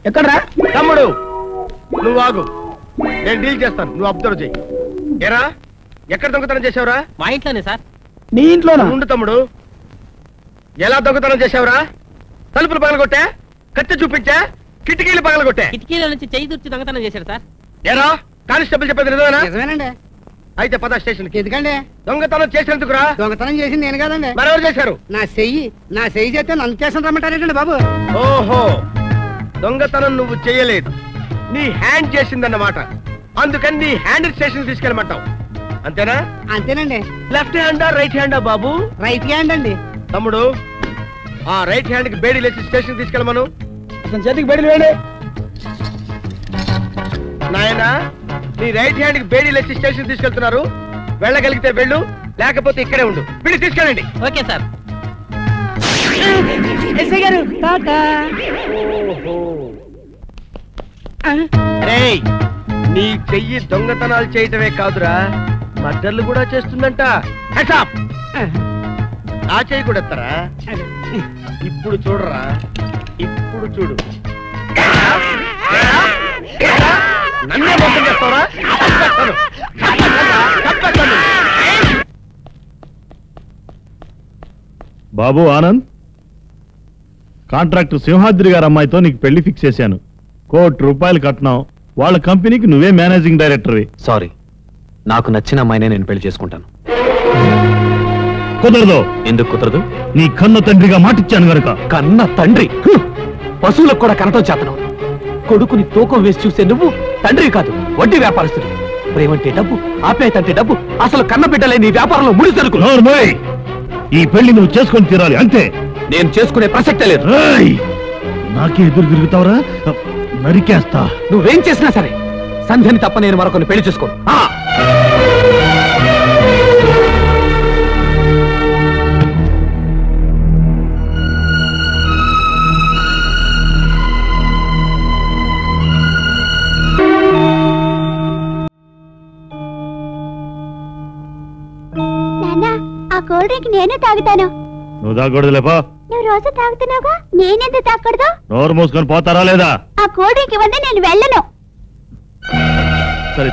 ఎక్కడరా తమ్ముడు? నువ్వు ఆగు, నేను డీల్ చేస్తాను, నువ్వు అబ్జర్వ్ చెయ్యి. ఏరా, ఎక్కడ దొంగతనం చేసావురా? మా ఇంట్లోనే సార్. నీ ఇంట్లోనా? ఉండు తమ్ముడు, ఎలా దొంగతనం చేసావురా? తలుపులు పగలగొట్టా, కత్తి చూపించా, కిటికీలు పగలగొట్టా, కిటికీల నుంచి చెయ్యి దూర్చి దొంగతనం చేశాడు సార్. ఏరా, కానిస్టేబుల్ చెప్పేది నిజమేనా? నిజమేనండి. అయితే పద స్టేషన్. ఎందుకండి? దొంగతనం చేసినందుకురా. దొంగతనం చేసింది నేను కాదండి. మరెవరు చేశారు? నా చెయ్యి చేస్తే నన్ను చేసిన రమ్మంటారేంటండి బాబు? ఓహో, దొంగతనం నువ్వు చేయలేదు, నీ హ్యాండ్ చేసిందన్నమాట. అందుకని నీ హ్యాండ్ స్టేషన్ తీసుకెళ్ళమంటావు, అంతేనా? అంతేనండి. లెఫ్ట్ హ్యాండా రైట్ హ్యాండా బాబు? రైట్ హ్యాండ్ అండి. తమ్ముడు, ఆ రైట్ హ్యాండ్ కి బేడీ లేచి స్టేషన్ తీసుకెళ్ళమను. అతని చేతికి బయటలు వేయండి. నాయనా, నీ రైట్ హ్యాండ్ కి బేడీ లేచి స్టేషన్ తీసుకెళ్తున్నారు. వెళ్ళగలిగితే వెళ్ళు, లేకపోతే ఇక్కడే ఉండు. వీళ్ళు తీసుకెళ్ళండి. Okay sir. ఎస్ఐ గారు టాటా. రేయ్, నీ చెయ్యి దొంగతనాలు చేయటమే కాదురా, మర్డర్లు కూడా చేస్తుందంట. Hands up! నా చెయ్యి కూడా ఎత్తరా? ఇప్పుడు చూడరా, ఇప్పుడు చూడు. నన్నే మోసం చేస్తావరా? బాబు ఆనంద్, కాంట్రాక్టర్ సింహాద్రి గారి అమ్మాయితో నీకు పెళ్లి ఫిక్స్ చేశాను. ₹1 కోటి కట్నం. వాళ్ళ కంపెనీకి నువ్వే మేనేజింగ్ డైరెక్టర్వి. సారీ, నాకు నచ్చిన అమ్మాయినే నేను పెళ్లి చేసుకుంటాను. కుదరదు. ఎందుకు కుదరదు? నీ కన్న తండ్రిగా మాటిచ్చాను గనుక. కన్న తండ్రి? పశువులకు కూడా కనతో చేతనం. కొడుకుని తూకం వేసి చూసే నువ్వు తండ్రి కాదు, వడ్డీ వ్యాపారస్తుడు. ప్రేమంటే డబ్బు, ఆప్యాయతంటే డబ్బు, అసలు కన్న బిడ్డలే నీ వ్యాపారంలో ముడి సరుకు. ఈ పెళ్లి నువ్వు చేసుకొని తీరాలి, అంతే. నేను చేసుకునే ప్రసక్తే లేదు. నాకే ఎదురు తిరుగుతావరా? నరికేస్తా. నువ్వేం చేసినా సరే సంధ్యని తప్ప నేను మరొకరిని పెళ్లి చేసుకోను. ఆ కూల్ డ్రింక్ నేనే తాగుతాను. నువ్వు తాగకూడదు లేపా. నువ్వు రోజు తాగుతున్నావుగా, నేనెందుకు తాగకూడదు? నోరు మూసుకొని పోతారా లేదా? ఆ కూల్ డ్రింక్ ఇవ్వండి, నేను వెళ్ళను. సరే.